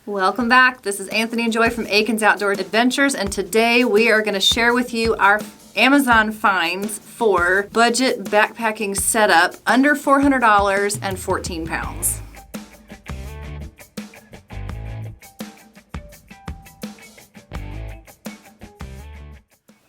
Welcome back. This is Anthony and Joy from Aiken's Outdoor Adventures, and today we are going to share with you our Amazon finds for budget backpacking setup under $400 and 14 pounds.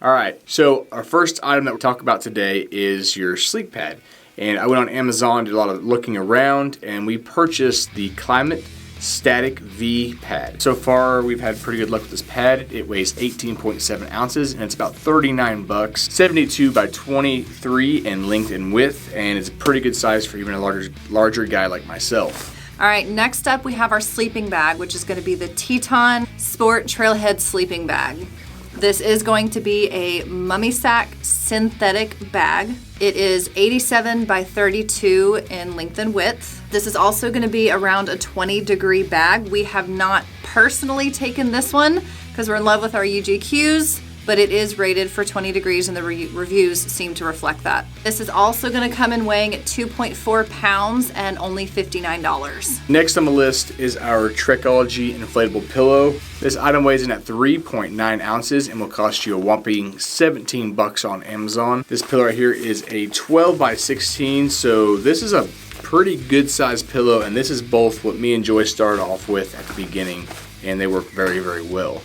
All right, so our first item that we'll talk about today is your sleep pad. And I went on Amazon, did a lot of looking around, and we purchased the Climate Static V pad. So far, we've had pretty good luck with this pad. It weighs 18.7 ounces and it's about 39 bucks, 72 by 23 in length and width, and it's a pretty good size for even a larger guy like myself. All right, next up we have our sleeping bag, which is going to be the Teton Sport Trailhead sleeping bag. This is going to be a Mummysack Synthetic Bag. It is 87 by 32 in length and width. This is also going to be around a 20-degree bag. We have not personally taken this one because we're in love with our UGQs, but it is rated for 20 degrees and the reviews seem to reflect that. This is also going to come in weighing at 2.4 pounds and only $59. Next on the list is our Trekology inflatable pillow. This item weighs in at 3.9 ounces and will cost you a whopping 17 bucks on Amazon. This pillow right here is a 12 by 16, so this is a pretty good sized pillow, and this is both what me and Joy started off with at the beginning, and they work very, very well.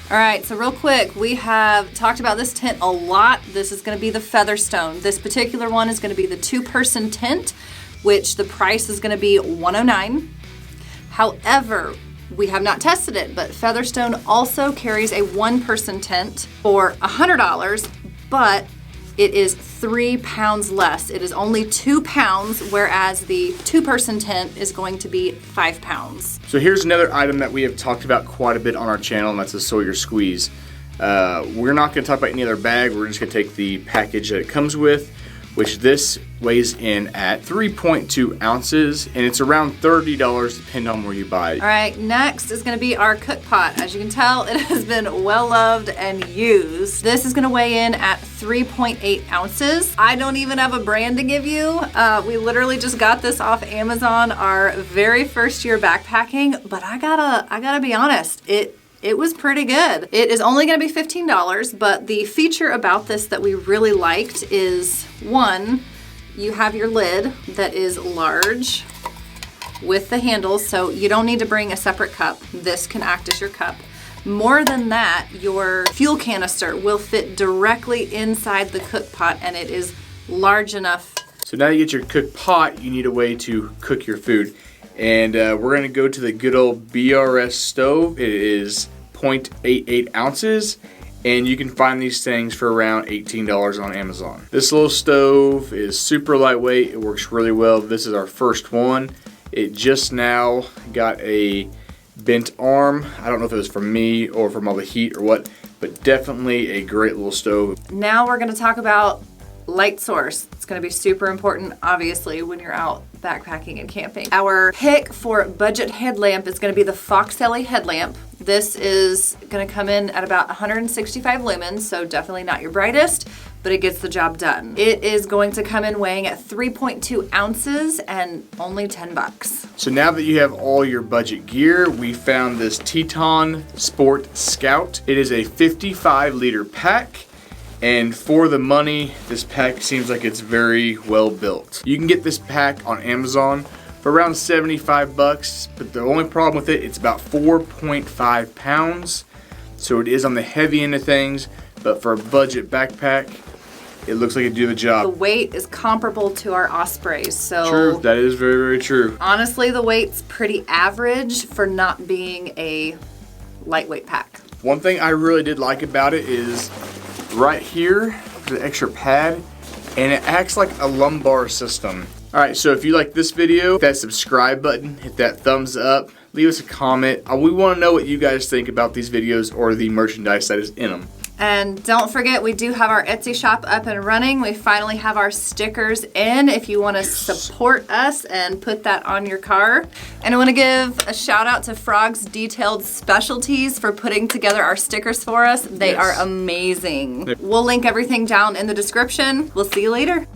All right, so real quick, we have talked about this tent a lot. This is going to be the Featherstone. This particular one is going to be the 2-person tent, which the price is going to be $109. However, we have not tested it, but Featherstone also carries a 1-person tent for $100, but it is 3 pounds less. It is only 2 pounds, whereas the 2-person tent is going to be 5 pounds. So here's another item that we have talked about quite a bit on our channel, and that's the Sawyer Squeeze. We're not going to talk about any other bag. We're just going to take the package that it comes with, which this weighs in at 3.2 ounces, and it's around $30 depending on where you buy it. All right, next is going to be our cook pot. As you can tell, it has been well loved and used. This is going to weigh in at 3.8 ounces. I don't even have a brand to give you. We literally just got this off Amazon our very first year backpacking, but I gotta be honest, it was pretty good. It is only going to be $15, but the feature about this that we really liked is, one, you have your lid that is large with the handles, so you don't need to bring a separate cup. This can act as your cup. More than that, your fuel canister will fit directly inside the cook pot, and it is large enough. So now you get your cook pot, you need a way to cook your food. And we're going to go to the good old BRS stove. It is 0.88 ounces, and you can find these things for around $18 on Amazon. This little stove is super lightweight. It works really well. This is our first one. It just now got a bent arm. I don't know if it was from me or from all the heat or what, but definitely a great little stove. Now we're going to talk about light source. It's going to be super important, obviously, when you're out backpacking and camping. Our pick for budget headlamp is going to be the Foxelli headlamp. This is going to come in at about 165 lumens, so definitely not your brightest, but it gets the job done. It is going to come in weighing at 3.2 ounces and only 10 bucks. So now that you have all your budget gear, we found this Teton Sport Scout. It is a 55-liter pack. And for the money, this pack seems like it's very well built. You can get this pack on Amazon for around 75 bucks, but the only problem with it, it's about 4.5 pounds. So it is on the heavy end of things, but for a budget backpack, it looks like it'd do the job. The weight is comparable to our Ospreys, so... True, that is very, very true. Honestly, the weight's pretty average for not being a lightweight pack. One thing I really did like about it is right here, there's an extra pad, and it acts like a lumbar system. Alright, so if you like this video, hit that subscribe button, hit that thumbs up, leave us a comment. We want to know what you guys think about these videos or the merchandise that is in them. And don't forget, we do have our Etsy shop up and running. We finally have our stickers in if you want to support us and put that on your car. And I want to give a shout out to Frog's Detailed Specialties for putting together our stickers for us. They are amazing. We'll link everything down in the description. We'll see you later.